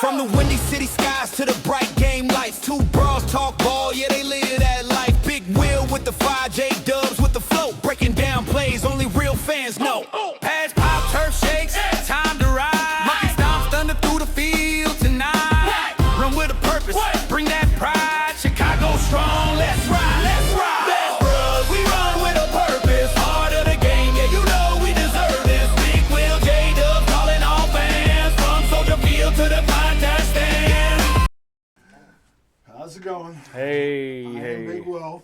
From the windy city skies to the bright game lights. Two bros talk ball, yeah, they live that life. Big wheel with the 5J dubs with the float. Breaking down plays, only real fans know. Pads pop, turf shakes, time to ride. Monkey stomps thunder through the field tonight. Run with a purpose, bring that pride. Chicago strong, let's ride, let's ride. Let's run, we run with a purpose. Heart of the game, yeah, you know we deserve this. Big wheel, J-Dub calling all fans. From Soldier Field to the contest stand. How's it going? Hey, I am Big Will.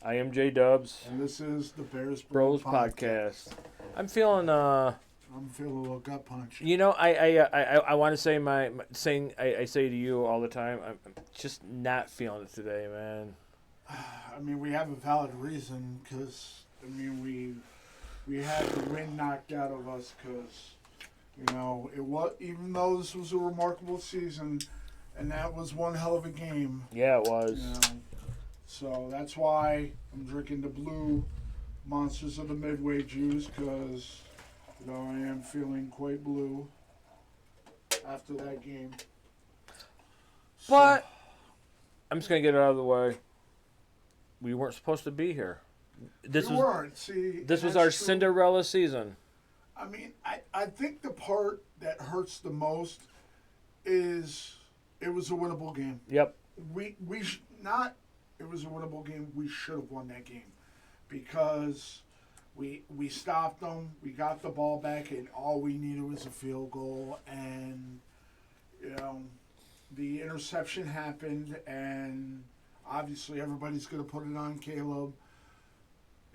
I am J-Dubs. And this is the Bears Bros Podcast. I'm feeling I'm feeling a little gut punch. you know, I want to say my saying I say to you all the time, I'm just not feeling it today, man. I mean, we have a valid reason because I mean we had the wind knocked out of us because you know even though this was a remarkable season and that was one hell of a game. Yeah, it was. You know, so that's why I'm drinking the blue Monsters of the Midway juice because you know I am feeling quite blue after that game. But I'm just gonna get it out of the way. We weren't supposed to be here. This You was weren't. See, this was that's our true. Cinderella season. I mean, I think the part that hurts the most is it was a winnable game. Yep. It was a winnable game. We should have won that game because we stopped them. We got the ball back, and all we needed was a field goal. And you know, the interception happened, and obviously everybody's going to put it on Caleb.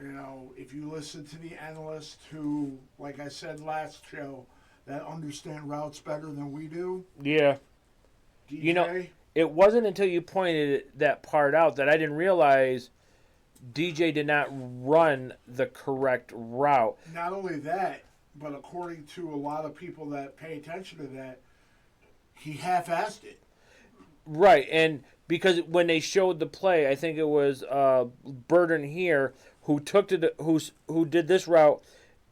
You know, if you listen to the analysts who, like I said last show, that understand routes better than we do. Yeah. DJ, You know, it wasn't until you pointed that part out that I didn't realize DJ did not run the correct route. not only that, but according to a lot of people that pay attention to that, he half-assed it. Right, and because when they showed the play, I think it was Burden here who took to who did this route,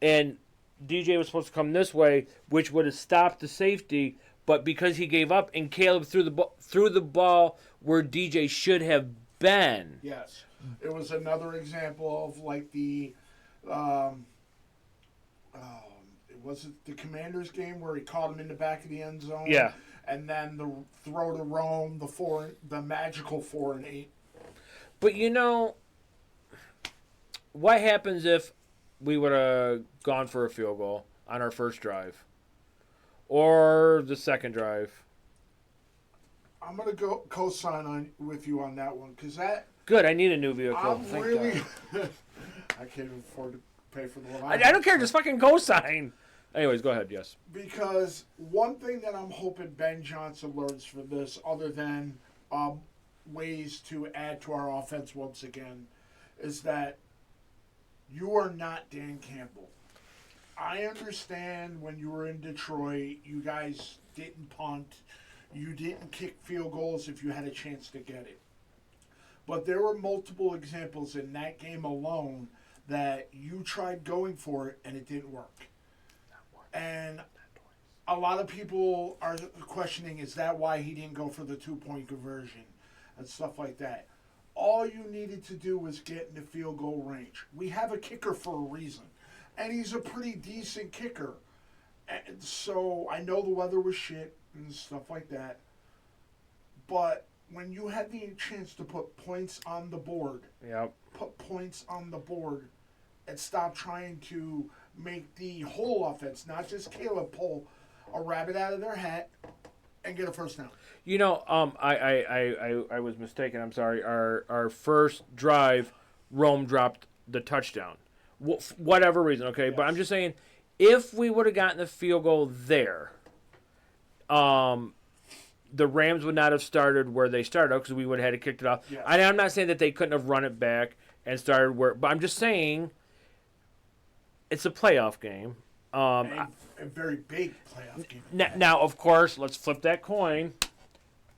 and DJ was supposed to come this way, which would have stopped the safety. But because he gave up and Caleb threw the ball where DJ should have been. Yes. It was another example of like the was it the Commanders game where he caught him in the back of the end zone? Yeah. And then the throw to Rome, the magical 4 and 8. But you know, what happens if we would have gone for a field goal on our first drive? Or the second drive? I'm gonna go co-sign with you on that one because that. Good, I need a new vehicle. I'm Thank really. God. I can't even afford to pay for the one. I don't care, just fucking co-sign. Anyways, go ahead, yes. Because one thing that I'm hoping Ben Johnson learns from this, other than ways to add to our offense once again, is that you are not Dan Campbell. I understand when you were in Detroit, you guys didn't punt. You didn't kick field goals if you had a chance to get it. But there were multiple examples in that game alone that you tried going for it and it didn't work. And a lot of people are questioning, is that why he didn't go for the 2-point conversion and stuff like that? All you needed to do was get in the field goal range. We have a kicker for a reason. And he's a pretty decent kicker. And so I know the weather was shit and stuff like that. But when you had the chance to put points on the board, put points on the board and stop trying to make the whole offense, not just Caleb, pull a rabbit out of their hat and get a first down. You know, I was mistaken. I'm sorry. Our first drive, Rome dropped the touchdown. Whatever reason, okay? Yes. But I'm just saying, if we would have gotten the field goal there, the Rams would not have started where they started because we would have had to kick it off. Yes. I'm not saying that they couldn't have run it back and started where, but I'm just saying it's a playoff game. A very big playoff game. Now, of course, let's flip that coin.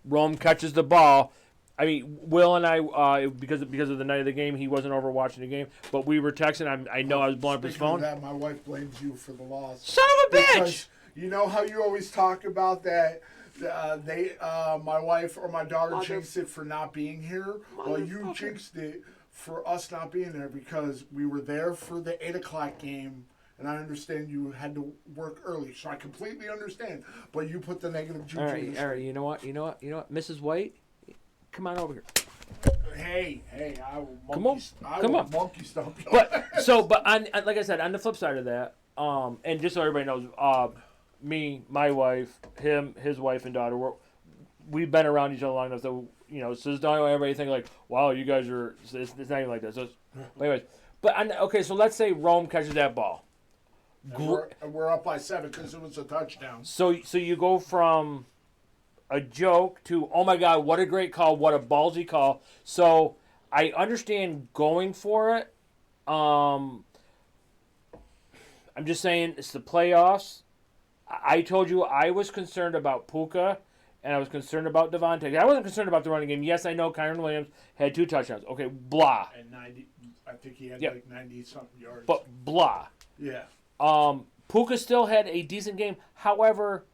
Rome catches the ball. I mean, Will and I, because of the night of the game, he wasn't over watching the game, but we were texting. I know I was blowing up his phone. Speaking of that, my wife blames you for the loss. Son of a bitch! Because you know how you always talk about that My wife or my daughter jinxed it for not being here. Well, you jinxed it for us not being there because we were there for the 8 o'clock game. And I understand you had to work early, so I completely understand. But you put the negative juju. All right. You know what? Mrs. White, come on over here. Hey, I will monkey stomp you. But on like I said, on the flip side of that, and just so everybody knows, me, my wife, him, his wife and daughter, we've been around each other long enough that so don't everybody think like, wow, you guys are. It's not even like that. So, anyways, okay, so let's say Rome catches that ball. We're up by 7 because it was a touchdown. So you go from a joke to, oh my God, what a great call, what a ballsy call. So I understand going for it. I'm just saying it's the playoffs. I told you I was concerned about Puka and I was concerned about Devontae. I wasn't concerned about the running game. Yes, I know Kyron Williams had 2 touchdowns. Okay, blah. And 90, I think he had like 90-something yards. But blah. Yeah. Puka still had a decent game. However,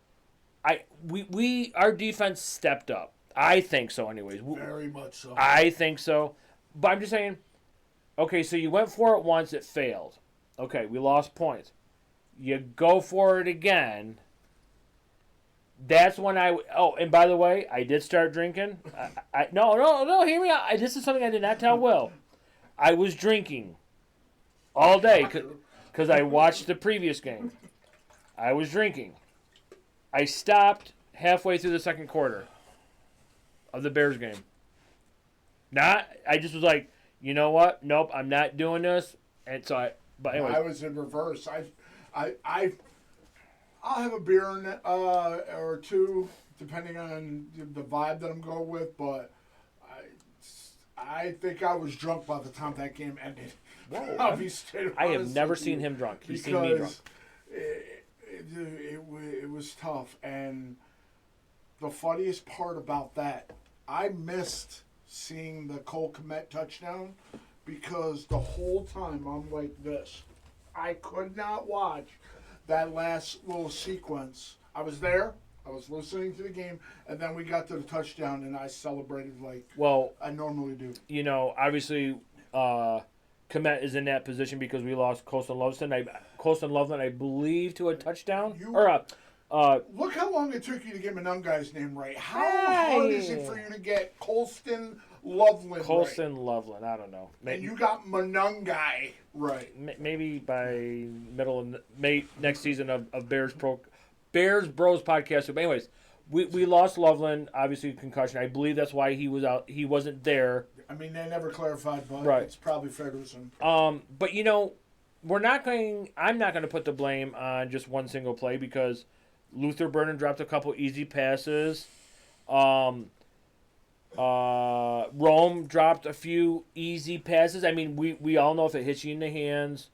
our defense stepped up. I think so, anyways. Very much so. I think so. But I'm just saying, okay, so you went for it once, it failed. Okay, we lost points. You go for it again. That's when and by the way, I did start drinking. No, hear me out. This is something I did not tell Will. I was drinking all day because I watched the previous game. I was drinking. I stopped halfway through the second quarter of the Bears game. I just was like, you know what? Nope, I'm not doing this. And so but anyway. I was in reverse. I'll have a beer or two, depending on the vibe that I'm going with, but I think I was drunk by the time that game ended. Whoa. I have never seen him drunk. He's seen me drunk. It was tough, and the funniest part about that, I missed seeing the Cole Kmet touchdown because the whole time I'm like this. I could not watch that last little sequence. I was there. I was listening to the game, and then we got to the touchdown, and I celebrated like I normally do. Obviously, Kmet is in that position because we lost Colston Loveland, I believe, to a touchdown. Look how long it took you to get Monungai's name right. How hard is it for you to get Colston Loveland Loveland, I don't know. And you got Monungai right. Maybe by middle of May next season of Bears Bros podcast. But anyways, we lost Loveland, obviously concussion. I believe that's why he was out. He wasn't there. I mean, they never clarified, but it's probably fair to assume. But I'm not going to put the blame on just one single play because Luther Burden dropped a couple easy passes. Rome dropped a few easy passes. I mean, we all know if it hits you in the hands,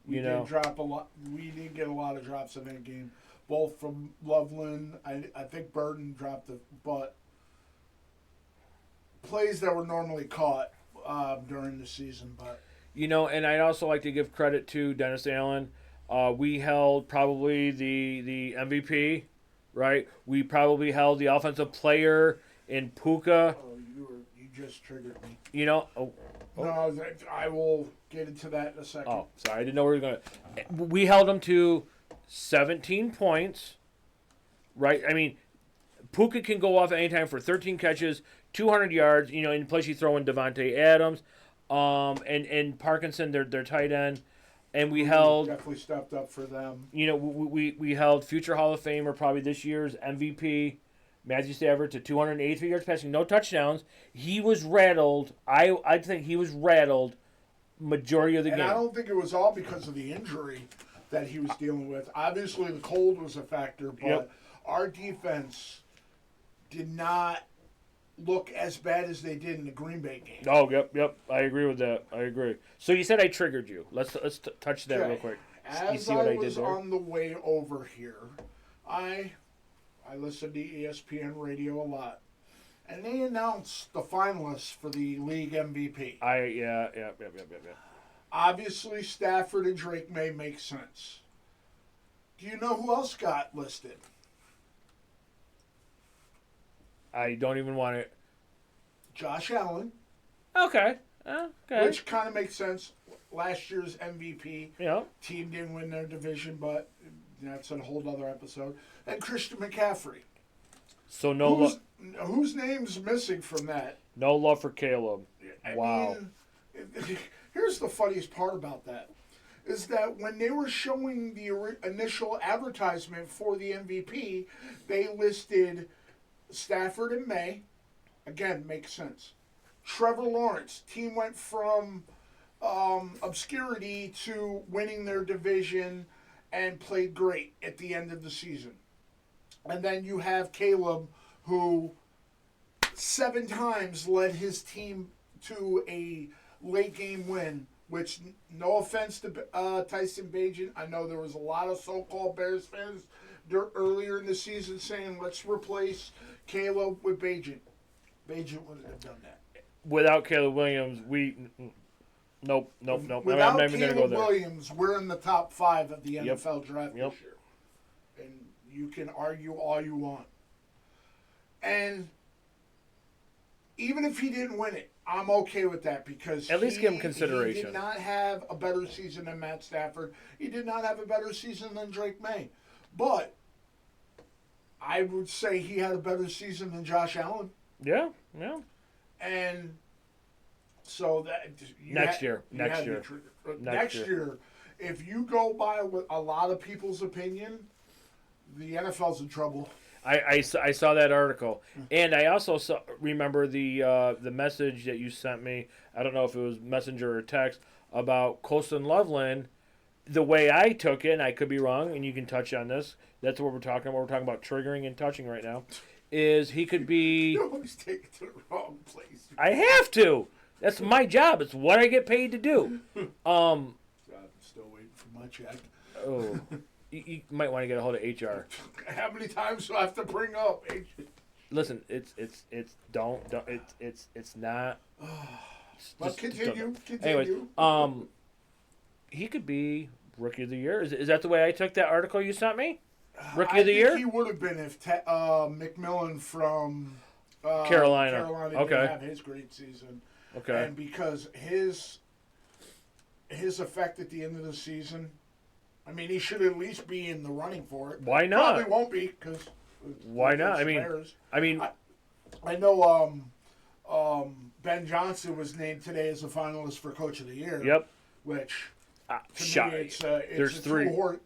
we did drop a lot. We did get a lot of drops in that game, both from Loveland. I think Burden dropped but plays that were normally caught during the season. But and I'd also like to give credit to Dennis Allen. We held probably the MVP, right? We probably held the offensive player in Puka. Oh, you just triggered me. No, I will get into that in a second. Oh, sorry, I didn't know we were going to. We held him to 17 points, right? I mean, Puka can go off at any time for 13 catches, 200 yards. In place you throw in Devontae Adams, and Parkinson, their tight end. And we held definitely stepped up for them. We held future Hall of Famer, probably this year's MVP, Matthew Stafford, to 283 yards passing, no touchdowns. He was rattled. I think he was rattled majority of the game. I don't think it was all because of the injury that he was dealing with. Obviously, the cold was a factor, but our defense did not look as bad as they did in the Green Bay game. Oh, yep. I agree with that. I agree. So you said I triggered you. Let's touch that real quick. As you see what I was did there? on the way over here, I listen to ESPN radio a lot, and they announced the finalists for the league MVP. Yeah. Obviously, Stafford and Drake May make sense. Do you know who else got listed? I don't even want to. Josh Allen, Okay. Okay. which kind of makes sense. Last year's MVP. Yeah. Team didn't win their division, but that's a whole other episode. And Christian McCaffrey. So no Whose name's missing from that? no love for Caleb. I Wow. mean, here's the funniest part about that. Is that when they were showing the initial advertisement for the MVP, they listed Stafford and May. Again, makes sense. Trevor Lawrence. Team went from obscurity to winning their division and played great at the end of the season. And then you have Caleb, who 7 times led his team to a late game win, which, no offense to Tyson Bagent, I know there was a lot of so-called Bears fans earlier in the season saying, let's replace Caleb with Bagent. Bagent wouldn't have done that. Without Caleb Williams, Nope. Without I'm not even going to go Caleb there. Williams, we're in the top 5 of the Yep. NFL draft Yep. this year. And you can argue all you want. And even if he didn't win it, I'm okay with that because At least give him consideration. He did not have a better season than Matt Stafford. He did not have a better season than Drake May. But I would say he had a better season than Josh Allen. Yeah. And so that Next year. next year, if you go by with a lot of people's opinion, the NFL's in trouble. I saw that article, and I also remember the message that you sent me. I don't know if it was messenger or text about Colston Loveland. The way I took it, and I could be wrong, and you can touch on this. That's what we're talking about. We're talking about triggering and touching right now. Is he could be? You always take it to the wrong place. I have to. That's my job. It's what I get paid to do. I'm still waiting for my check. Oh, you might want to get a hold of HR. How many times do I have to bring up? Listen, it's not. But continue. Anyways, he could be Rookie of the Year. Is that the way I took that article you sent me? Rookie of the Year? He would have been if McMillan from Carolina didn't have his great season. Okay. And because his effect at the end of the season, I mean, he should at least be in the running for it. Why not? Probably won't be because. Why not? I know Ben Johnson was named today as a finalist for Coach of the Year. Yep. Which to Shot. me, it's There's a 3. 3-horse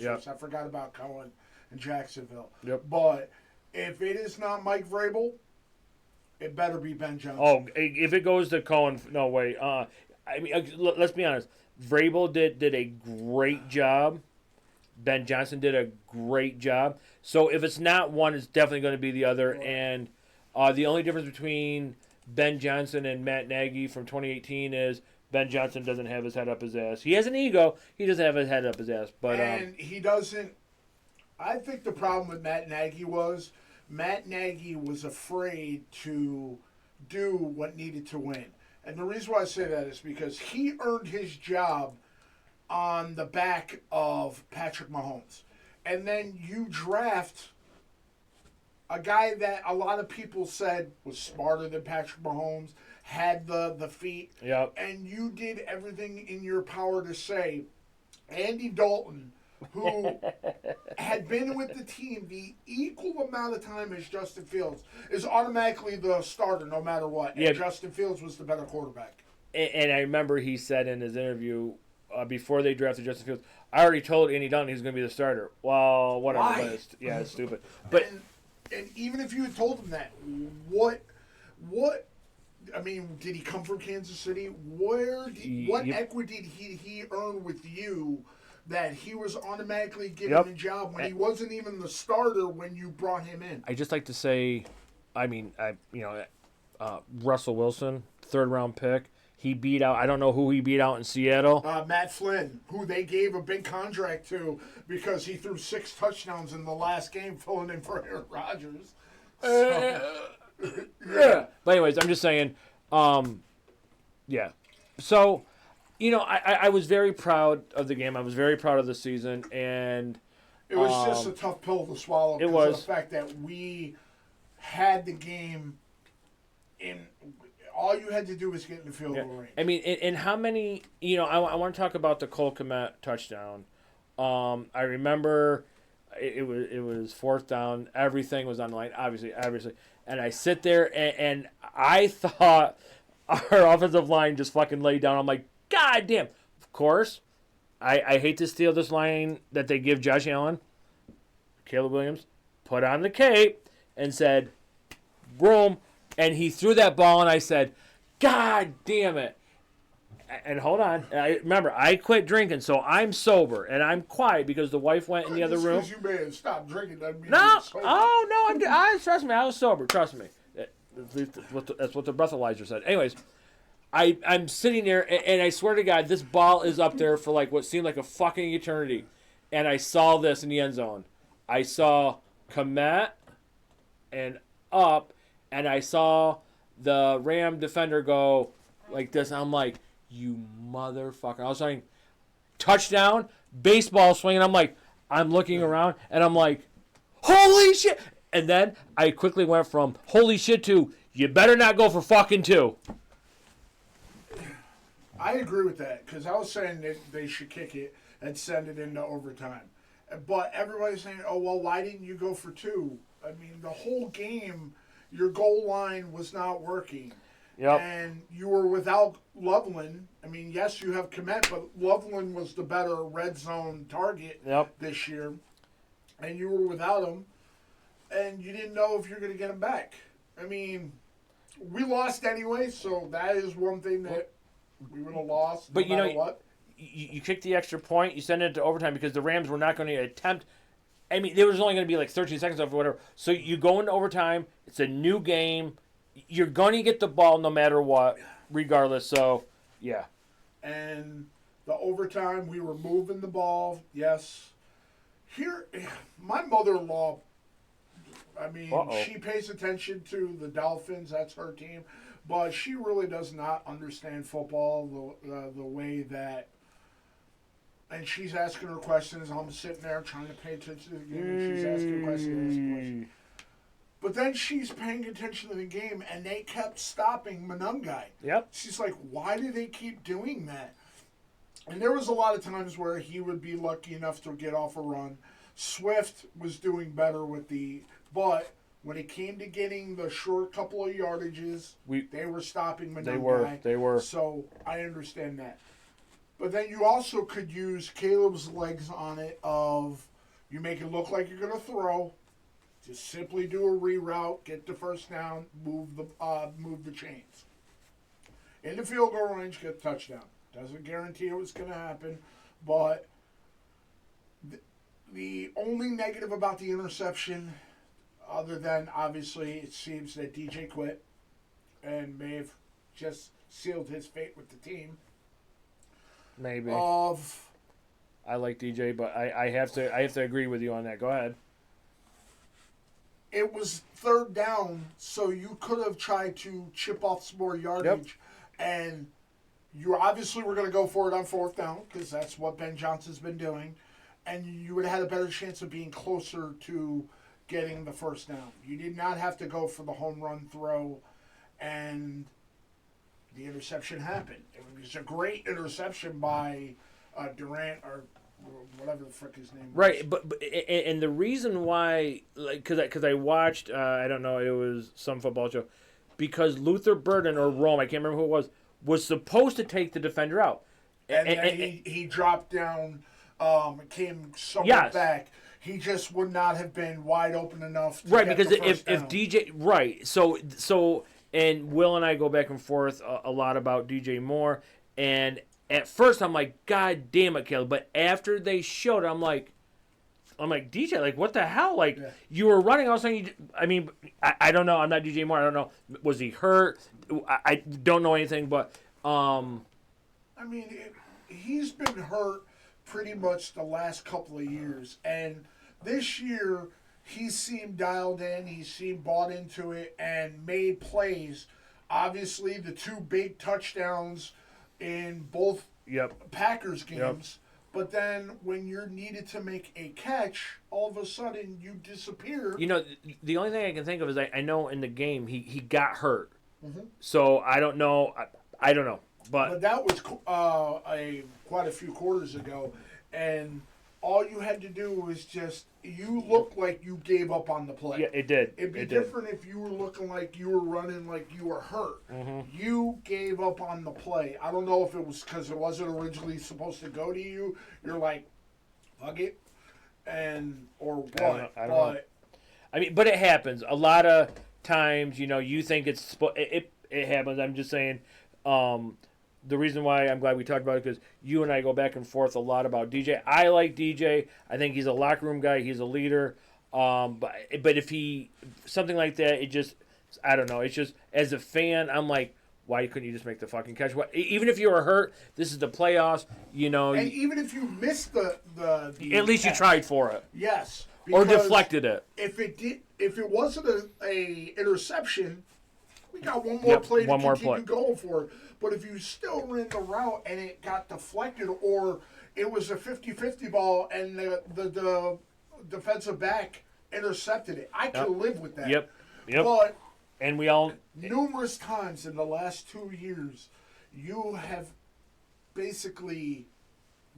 Yep. race. I forgot about Cohen and Jacksonville. Yep. But if it is not Mike Vrabel, it better be Ben Johnson. Oh, if it goes to Cohen, no way. Let's be honest. Vrabel did a great job. Ben Johnson did a great job. So if it's not one, it's definitely going to be the other. Right. And the only difference between Ben Johnson and Matt Nagy from 2018 is Ben Johnson doesn't have his head up his ass. He has an ego. He doesn't have his head up his ass. But and he doesn't. I think the problem with Matt Nagy was afraid to do what needed to win. And the reason why I say that is because he earned his job on the back of Patrick Mahomes. And then you draft a guy that a lot of people said was smarter than Patrick Mahomes, had the feet, Yep. and you did everything in your power to say Andy Dalton, who had been with the team the equal amount of time as Justin Fields, is automatically the starter no matter what. And Yeah. Justin Fields was the better quarterback. And I remember he said in his interview before they drafted Justin Fields, I already told Andy Dalton he's going to be the starter. Well, whatever. Why? But it's stupid. But And even if you had told him that, what? I mean, did he come from Kansas City? What equity did he earn with you that he was automatically given a job when he wasn't even the starter when you brought him in? I just like to say, Russell Wilson, 3rd round pick. He beat out, I don't know who he beat out in Seattle. Matt Flynn, who they gave a big contract to because he threw 6 touchdowns in the last game filling in for Aaron Rodgers. Yeah. But anyways, I'm just saying, yeah. So, I was very proud of the game. I was very proud of the season. And it was just a tough pill to swallow because of the fact that we had the game in. All you had to do was get in the field goal range. I mean, and how many? I want to talk about the Cole Kmet touchdown. I remember it was fourth down. Everything was on the line, obviously. And I sit there and I thought our offensive line just fucking laid down. I'm like, God damn. Of course, I hate to steal this line that they give Josh Allen. Caleb Williams put on the cape and said, "Boom." And he threw that ball, and I said, God damn it. And hold on. Remember, I quit drinking, so I'm sober, and I'm quiet because the wife went in the other room. Just because you may have stopped drinking doesn't mean No. you're sober. Oh, no. Trust me, I was sober. Trust me. That's what the breathalyzer said. Anyways, I'm sitting there, and I swear to God, this ball is up there for like what seemed like a fucking eternity. And I saw this in the end zone. I saw Kmet and up, and I saw the Ram defender go like this. And I'm like, you motherfucker. I was saying, touchdown, baseball swing. And I'm looking around, and I'm like, holy shit. And then I quickly went from holy shit to, you better not go for fucking two. I agree with that, because I was saying that they should kick it and send it into overtime. But everybody's saying, oh, well, why didn't you go for two? I mean, the whole game, your goal line was not working. Yep. And you were without Loveland. I mean, yes, you have Kmet, but Loveland was the better red zone target this year. And you were without him, and you didn't know if you're going to get him back. I mean, we lost anyway, so that is one thing that we would have lost no matter what. You kick the extra point, you send it to overtime because the Rams were not going to attempt. I mean, there was only going to be like 13 seconds left or whatever. So you go into overtime. It's a new game. You're going to get the ball no matter what, regardless. So, yeah. And the overtime, we were moving the ball. Yes. Here, my mother-in-law, I mean, she pays attention to the Dolphins. That's her team. But she really does not understand football the way that. And she's asking her questions. I'm sitting there trying to pay attention to the game. And she's asking questions. But then she's paying attention to the game, and they kept stopping Monungai. Yep. She's like, why do they keep doing that? And there was a lot of times where he would be lucky enough to get off a run. Swift was doing better with but when it came to getting the short couple of yardages, they were stopping Monungai. They were. So I understand that. But then you also could use Caleb's legs on it of you make it look like you're going to throw. Just simply do a reroute, get the first down, move the chains. In the field goal range, get a touchdown. Doesn't guarantee it was going to happen, but the only negative about the interception, other than obviously it seems that DJ quit and may have just sealed his fate with the team. Maybe. I like DJ, but I have to agree with you on that. Go ahead. It was third down, so you could have tried to chip off some more yardage, and you obviously were going to go for it on fourth down because that's what Ben Johnson's been doing, and you would have had a better chance of being closer to getting the first down. You did not have to go for the home run throw, and the interception happened. It was a great interception by Durant or whatever the frick his name was. Right, but and the reason why, like, because I watched, I don't know, it was some football show, because Luther Burden or Rome, I can't remember who it was supposed to take the defender out. And then he dropped down, came somewhat back. He just would not have been wide open enough to get because the first if down. DJ, so and Will and I go back and forth a lot about DJ Moore, and at first I'm like, God damn it, Caleb. But after they showed it, I'm like, DJ, like, what the hell? Like, you were running. I was saying, I don't know. I'm not DJ Moore. I don't know. Was he hurt? I don't know anything. But he's been hurt pretty much the last couple of years, and this year he seemed dialed in. He seemed bought into it and made plays. Obviously, the two big touchdowns in both Packers games But then when you're needed to make a catch, all of a sudden you disappear. You know, the only thing I can think of is I know in the game he got hurt. Mm-hmm. So I don't know. I don't know. But that was quite a few quarters ago, and all you had to do was just you looked like you gave up on the play. Yeah, it did. It'd be it different if you were looking like you were running like you were hurt. Mm-hmm. You gave up on the play. I don't know if it was because it wasn't originally supposed to go to you. You're like, fuck it, or what? I don't know. I mean, but it happens a lot of times. You know, you think it happens. I'm just saying. The reason why I'm glad we talked about it because you and I go back and forth a lot about DJ. I like DJ. I think he's a locker room guy. He's a leader. But if he something like that, it just I don't know. It's just as a fan, I'm like, why couldn't you just make the fucking catch? Even if you were hurt, this is the playoffs. You know, and even if you missed the at least catch, you tried for it. Yes, Or deflected it. If it wasn't a interception, we got one more play to continue going for it. But if you still ran the route and it got deflected, or it was a 50-50 ball and the defensive back intercepted it, I could live with that. Yep. But and we all numerous times in the last 2 years, you have basically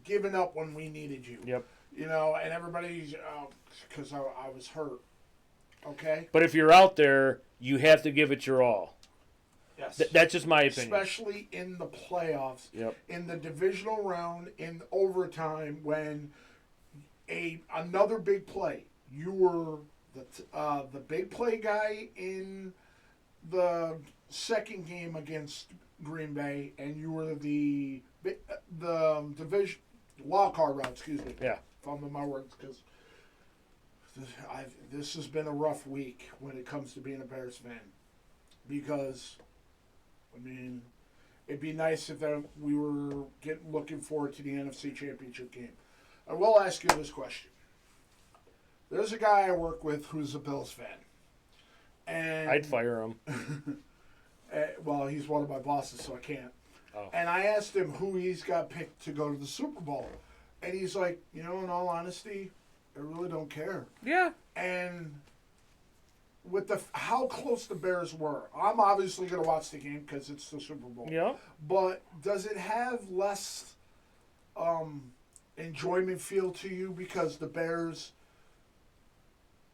given up when we needed you. Yep. You know, and everybody's because I was hurt. Okay. But if you're out there, you have to give it your all. Yes. That's just my opinion. Especially in the playoffs, in the divisional round, in overtime, when another big play. You were the big play guy in the second game against Green Bay, and you were the division wild card round. Excuse me. Yeah. Fumbling my words because this has been a rough week when it comes to being a Bears fan because. I mean, it'd be nice if we were looking forward to the NFC Championship game. I will ask you this question. There's a guy I work with who's a Bills fan. And I'd fire him. Well, he's one of my bosses, so I can't. Oh. And I asked him who he's got picked to go to the Super Bowl. And he's like, in all honesty, I really don't care. Yeah. And with how close the Bears were, I'm obviously going to watch the game because it's the Super Bowl. Yeah. But does it have less enjoyment feel to you because the Bears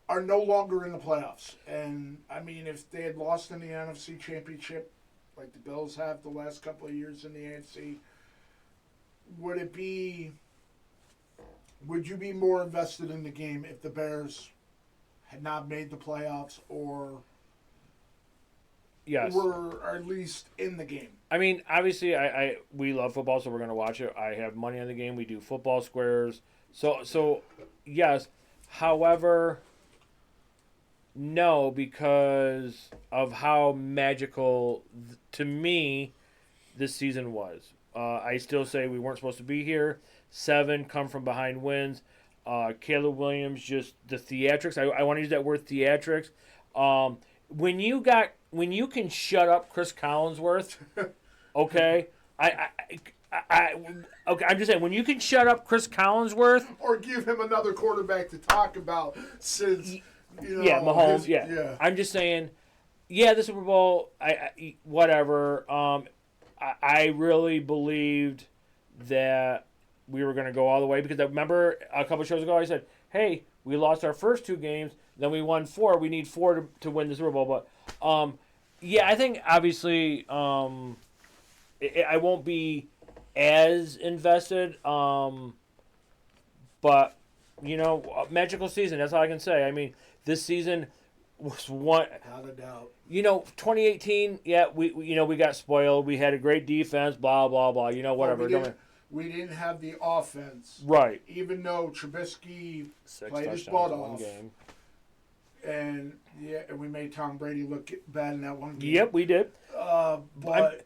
are no longer in the playoffs? And, I mean, if they had lost in the NFC Championship, like the Bills have the last couple of years in the AFC, would you be more invested in the game if the Bears had not made the playoffs or were at least in the game? I mean, obviously, we love football, so we're going to watch it. I have money on the game. We do football squares. So yes. However, no, because of how magical, to me, this season was. I still say we weren't supposed to be here. 7 come from behind wins. Caleb Williams, just the theatrics. I want to use that word theatrics. When you can shut up Chris Collinsworth, okay. Okay. I'm just saying when you can shut up Chris Collinsworth, or give him another quarterback to talk about since Mahomes. Yeah. I'm just saying. Yeah, the Super Bowl. Whatever. I really believed that we were going to go all the way because I remember a couple of shows ago I said, hey, we lost our first 2 games, then we won 4. We need 4 to win the Super Bowl. But, I think obviously I won't be as invested. But, magical season, that's all I can say. I mean, this season was one. Without a doubt. 2018, we got spoiled. We had a great defense, blah, blah, blah, whatever. We didn't have the offense. Right. Even though Trubisky 6 played his butt touchdowns in one off. game. And we made Tom Brady look bad in that one game. Yep, we did. But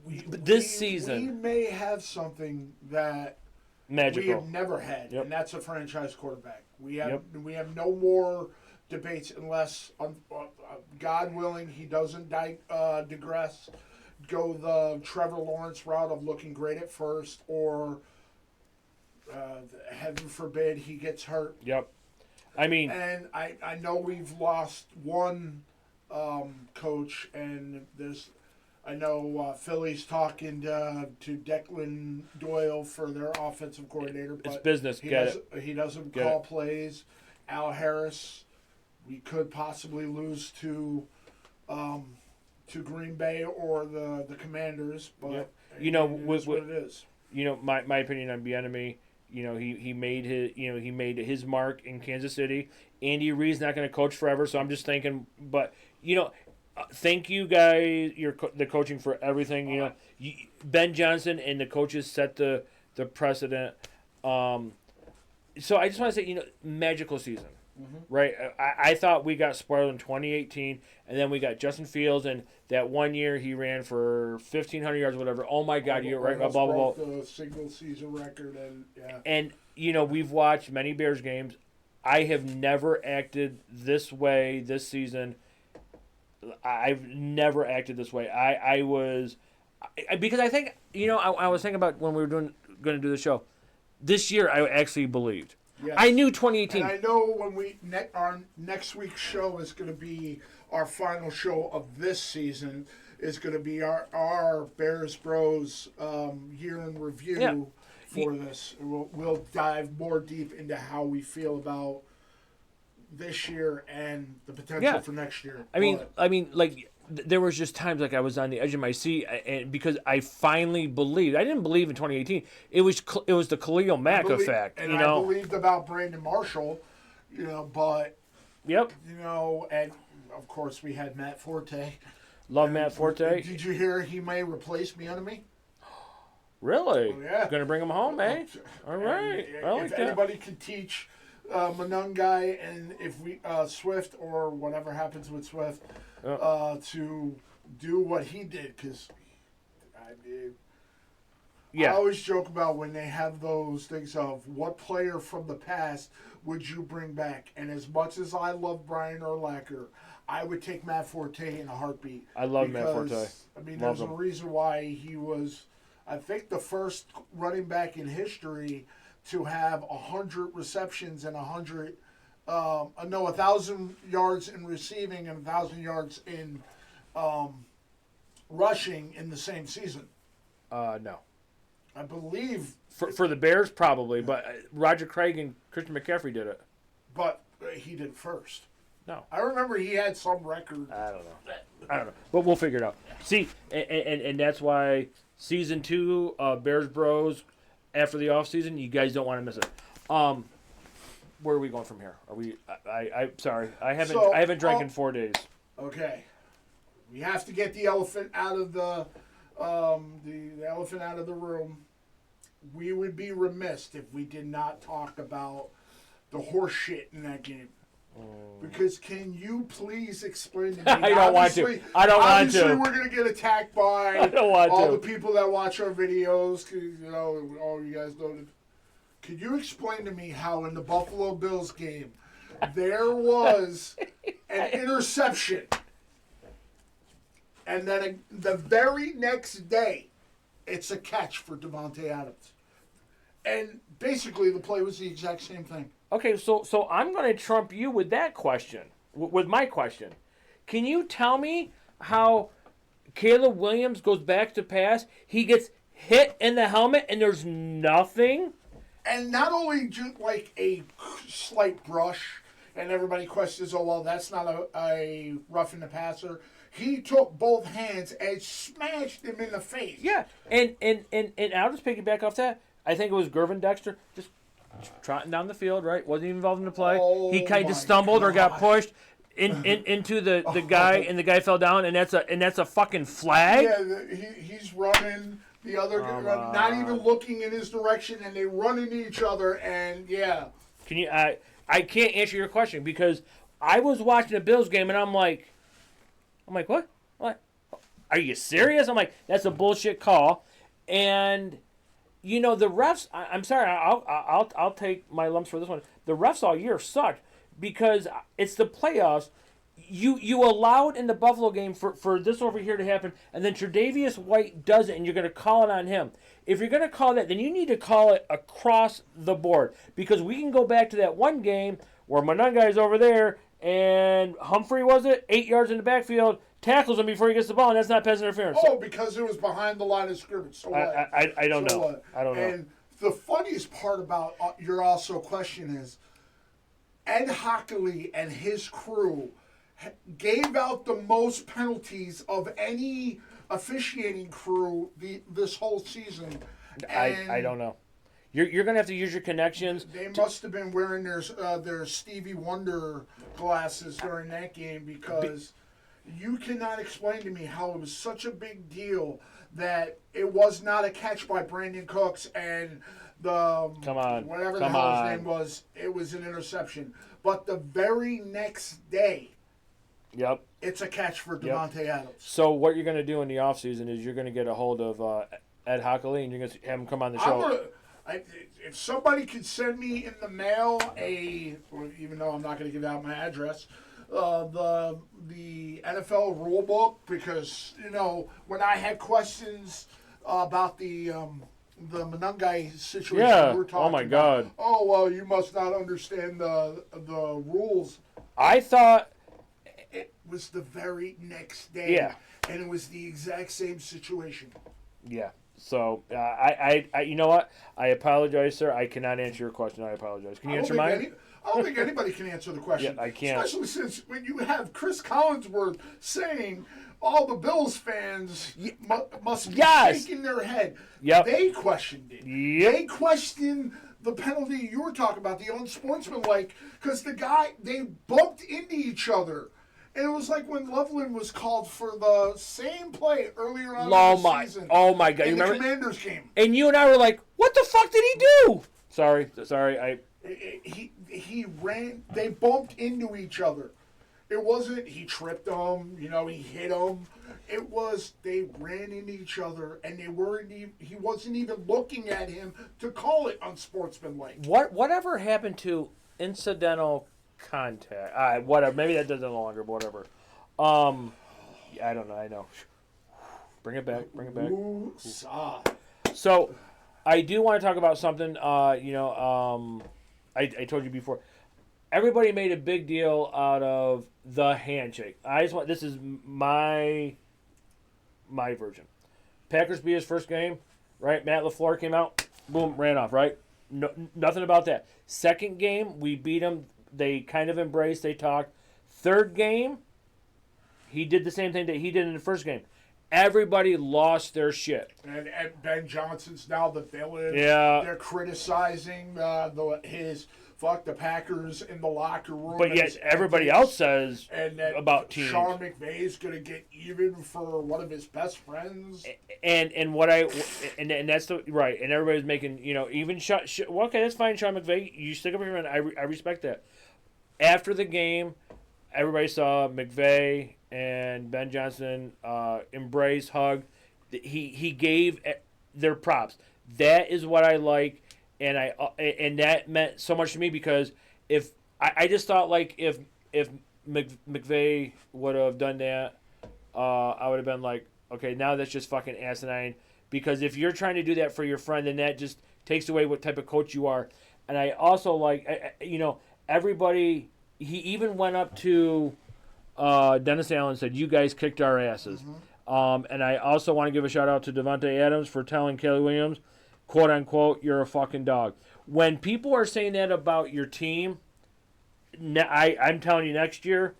this season we may have something that magical we have never had, and that's a franchise quarterback. We have no more debates unless, God willing, he doesn't digress. Go the Trevor Lawrence route of looking great at first, or Heaven forbid he gets hurt. Yep. I mean, And I know we've lost one coach, and I know Philly's talking to Declan Doyle for their offensive coordinator. But it's business. He doesn't call plays. Al Harris, we could possibly lose to Green Bay or the Commanders, but Yep. what it is. My opinion on Bieniemy. He made his mark in Kansas City. Andy Reid's not going to coach forever, so I'm just thinking. But thank you guys, the coaching for everything. Ben Johnson and the coaches set the precedent. So I just want to say, magical season, right? I thought we got spoiled in 2018, and then we got Justin Fields, and that 1 year he ran for 1,500 yards, or whatever. Oh my God, you're right. Broke the single season record, and yeah. And we've watched many Bears games. I have never acted this way this season. I've never acted this way. I was because I think I was thinking about when we were going to do the show. This year, I actually believed. Yes. I knew 2018. And I know when our next week's show is going to be our final show of this season. Is going to be our Bears Bros year in review for this. We'll dive more deep into how we feel about this year and the potential for next year. I mean, like there was just times like I was on the edge of my seat, and because I finally believed. I didn't believe in 2018. It was the Khalil Mack effect. And I believed about Brandon Marshall, but yep. And of course we had Matt Forte. Love Matt Forte. Did you hear he may replace Bieniemy? Really? Oh, yeah. Going to bring him home, eh? All right. If anybody can teach Monungai and if we Swift or whatever happens with Swift to do what he did, because I always joke about when they have those things of what player from the past would you bring back, and as much as I love Brian Urlacher, I would take Matt Forte in a heartbeat. I love Matt Forte. I mean, there's a reason why he was, I think, the first running back in history to have 100 receptions and 1,000 yards in receiving and 1,000 yards in rushing in the same season. No. I believe for the Bears probably, but Roger Craig and Christian McCaffrey did it. But he did first. No. I remember he had some record. I don't know. But we'll figure it out. See, and that's why season 2 Bears Bros after the off season, you guys don't want to miss it. Where are we going from here? Are we? I'm sorry. I haven't drank in 4 days. Okay. We have to get the elephant out of the elephant out of the room. We would be remiss if we did not talk about the horse shit in that game. Because can you please explain to me? I don't want to. Obviously, we're going to get attacked by all the people that watch our videos. Cause, you guys know. Could you explain to me how in the Buffalo Bills game there was an interception, and then the very next day it's a catch for Devontae Adams, and basically the play was the exact same thing. Okay, so I'm going to trump you with that question, with my question. Can you tell me how Caleb Williams goes back to pass, he gets hit in the helmet, and there's nothing? And not only just like a slight brush, and everybody questions, oh, well, that's not a roughing the passer. He took both hands and smashed him in the face. Yeah, and I'll just piggyback off that. I think it was Gervin Dexter just trotting down the field, right? Wasn't even involved in the play. He kind of stumbled or got pushed into the guy, and the guy fell down, and that's a fucking flag. Yeah, he's running. The other guy not even looking in his direction, and they run into each other, and yeah. Can you? I can't answer your question because I was watching a Bills game, and I'm like, what? What? Are you serious? I'm like, that's a bullshit call, and the refs. I'm sorry. I'll take my lumps for this one. The refs all year sucked because it's the playoffs. You allowed in the Buffalo game for this over here to happen, and then Tre'Davious White does it, and you're going to call it on him. If you're going to call that, then you need to call it across the board, because we can go back to that one game where Monangai is over there, and Humphrey, was it, 8 yards in the backfield, tackles him before he gets the ball, and that's not pass interference. Oh, because it was behind the line of scrimmage. So what? I don't know. What? I don't know. And the funniest part about your also question is Ed Hockley and his crew gave out the most penalties of any officiating crew this whole season. I don't know. You're going to have to use your connections. They must have been wearing their Stevie Wonder glasses during that game, because you cannot explain to me how it was such a big deal that it was not a catch by Brandon Cooks and whatever the hell his name was, it was an interception. But the very next day, Yep. it's a catch for Devontae Adams. So what you're going to do in the offseason is you're going to get a hold of Ed Hockley, and you're going to have him come on the show. If somebody could send me in the mail even though I'm not going to give out my address, the NFL rule book, because when I had questions about the Monangai situation, we were talking oh my God. Oh well, you must not understand the rules. I thought it was the very next day, and it was the exact same situation. Yeah. So I you know what? I apologize, sir. I cannot answer your question. I apologize. Can you answer mine? I don't think anybody can answer the question. Yeah, I can't. Especially since when you have Chris Collinsworth saying all the Bills fans must be shaking their head. Yep. They questioned it. Yep. They questioned the penalty you were talking about, the unsportsmanlike, because they bumped into each other. And it was like when Loveland was called for the same play earlier on in the season. Oh my God! In You the remember? Commanders game. And you and I were like, "What the fuck did he do?" Sorry. He ran. They bumped into each other. It wasn't he tripped him. He hit him. It was they ran into each other, and they weren't. He wasn't even looking at him to call it unsportsmanlike. Whatever happened to incidental contact? Whatever. Maybe that doesn't no longer. But whatever. I don't know. I know. Bring it back. So, I do want to talk about something. I told you before. Everybody made a big deal out of the handshake. This is my version. Packers beat his first game, right? Matt LaFleur came out, boom, ran off, right? No, nothing about that. Second game, we beat them. They kind of embraced. They talked. Third game, he did the same thing that he did in the first game. Everybody lost their shit. And Ben Johnson's now the villain. Yeah. They're criticizing the Packers in the locker room. But yet everybody else says about teams. Sean McVay's going to get even for one of his best friends. And that's the right. And everybody's making even okay, that's fine, Sean McVay. You stick up here, and I respect that. After the game, everybody saw McVay and Ben Johnson embrace, hug. He gave their props. That is what I like. And that meant so much to me, because if I just thought, like, if McVay would have done that, I would have been like, okay, now that's just fucking asinine. Because if you're trying to do that for your friend, then that just takes away what type of coach you are. And I also like, everybody. He even went up to Dennis Allen and said, "You guys kicked our asses." Mm-hmm. And I also want to give a shout out to Devontae Adams for telling Kelly Williams, quote unquote, "You're a fucking dog." When people are saying that about your team, I'm telling you, next year,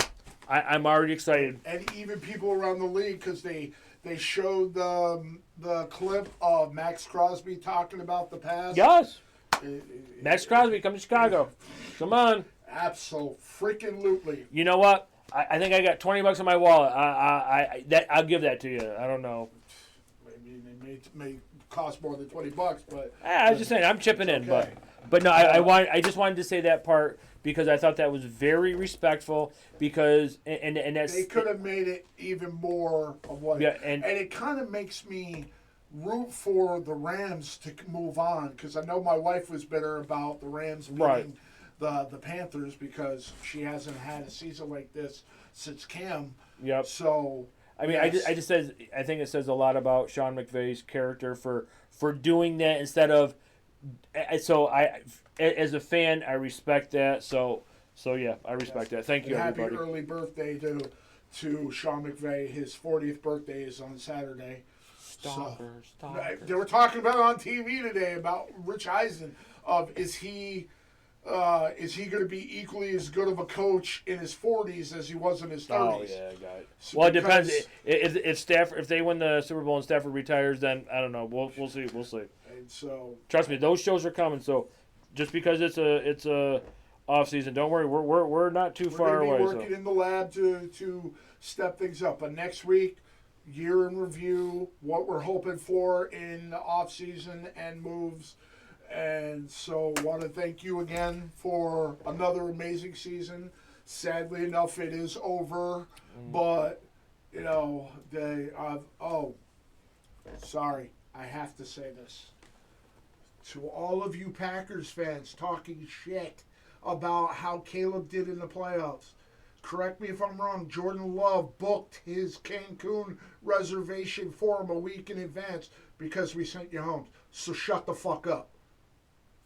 I'm already excited. And even people around the league, because they showed the clip of Max Crosby talking about the past. Yes. Max Crosby, come to Chicago. Come on. Absolutely. You know what? I think I got $20 in my wallet. I'll give that to you. I don't know. Maybe it may cost more than $20, but I was just saying I'm chipping in, but no, I just wanted to say that part because I thought that was very respectful, because and that's, they could have made it even more of what. Yeah, and it kind of makes me root for the Rams to move on, because I know my wife was bitter about the Rams beating the Panthers, because she hasn't had a season like this since Cam. Yep. So I mean, yes. I think it says a lot about Sean McVay's character for doing that instead of. So as a fan, I respect that. So yeah, I respect that. Thank you, And happy everybody. early birthday to Sean McVay. His 40th birthday is on Saturday. Stalker. They were talking about it on TV today about Rich Eisen. Is he going to be equally as good of a coach in his 40s as he was in his 30s? Oh yeah, got it. So Well, it depends. If Stafford, if they win the Super Bowl and Stafford retires, then I don't know. We'll see. We'll see. And so Trust me, those shows are coming. So just because it's a off season, don't worry. We're not too far we're away. going to be working in the lab to step things up. But next week, year in review, what we're hoping for in the off season and moves. And so want to thank you again for another amazing season. Sadly enough, it is over. But, you know, sorry, I have to say this. To all of you Packers fans talking shit about how Caleb did in the playoffs, correct me if I'm wrong, Jordan Love booked his Cancun reservation for him a week in advance because we sent you home. So shut the fuck up.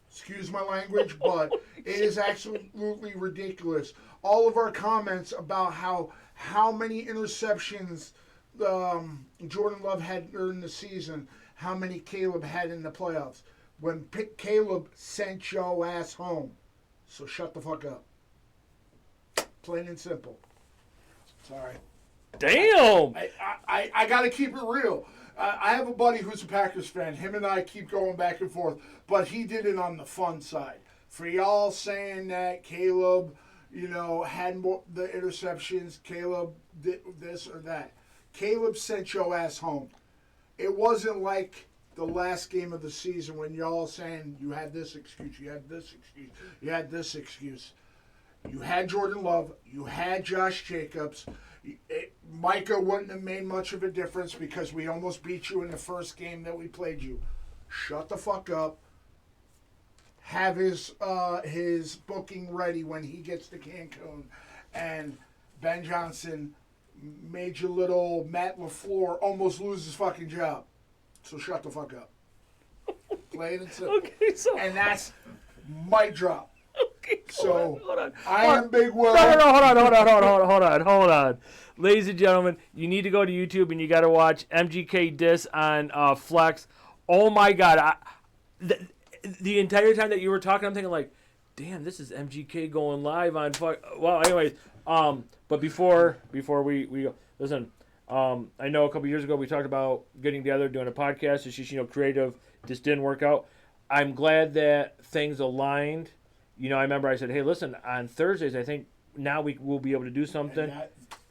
Excuse my language, but it is absolutely ridiculous. All of our comments about how many interceptions Jordan Love had during the season, how many Caleb had in the playoffs. When Caleb sent your ass home. So shut the fuck up. Plain and simple. Sorry. Damn. I got to keep it real. I have a buddy who's a Packers fan. Him and I keep going back and forth, but he did it on the fun side. For y'all saying that Caleb, had more the interceptions, Caleb did this or that. Caleb sent your ass home. It wasn't like the last game of the season when y'all saying you had this excuse, you had this excuse, you had this excuse. You had Jordan Love, you had Josh Jacobs. Micah wouldn't have made much of a difference because we almost beat you in the first game that we played you. Shut the fuck up. Have his booking ready when he gets to Cancun. And Ben Johnson made your little Matt LaFleur almost lose his fucking job. So shut the fuck up. Plain and simple. Okay, so And that's mic drop. okay, So hold on. I am Big Will. No, hold on. Ladies and gentlemen, you need to go to YouTube and you got to watch MGK Diss on Flex. Oh my God. The entire time that you were talking, I'm thinking like, damn, this is MGK going live on Well, anyways, but before we go, listen, I know a couple years ago we talked about getting together, doing a podcast. It's just, creative. This didn't work out. I'm glad that things aligned. I remember I said, hey, listen, on Thursdays, I think now we will be able to do something.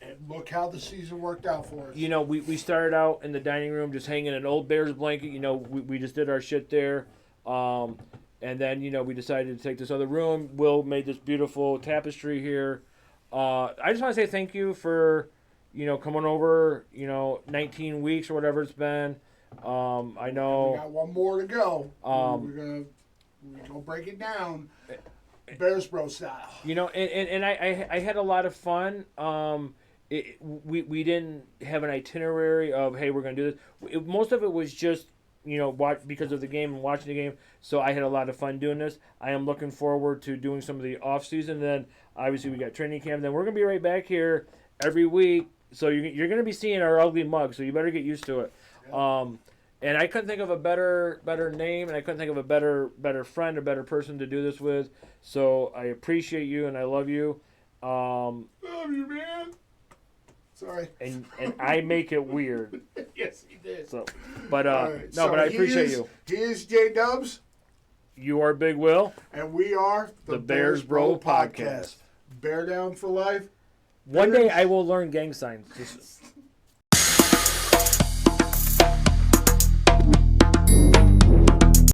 And look how the season worked out for us. We started out in the dining room just hanging an old Bears blanket. We just did our shit there. And then, we decided to take this other room. Will made this beautiful tapestry here. I just want to say thank you for, coming over, 19 weeks or whatever it's been. I know. We got one more to go. We're gonna break it down, Bears Bro style. And I had a lot of fun. We didn't have an itinerary of, hey, we're gonna do this. Most of it was just because of the game and watching the game. So I had a lot of fun doing this. I am looking forward to doing some of the off season. Then obviously we got training camp. Then we're gonna be right back here every week. So you're gonna be seeing our ugly mug. So you better get used to it. And I couldn't think of a better name, and I couldn't think of a better friend, a better person to do this with. So I appreciate you, and I love you. Love you, man. Sorry. And I make it weird. Yes, he did. So, but right, no, but I appreciate you. He is J Dubs, You are Big Will. and we are The Bears Bro Podcast. Bear down for life. One day I will learn gang signs. Just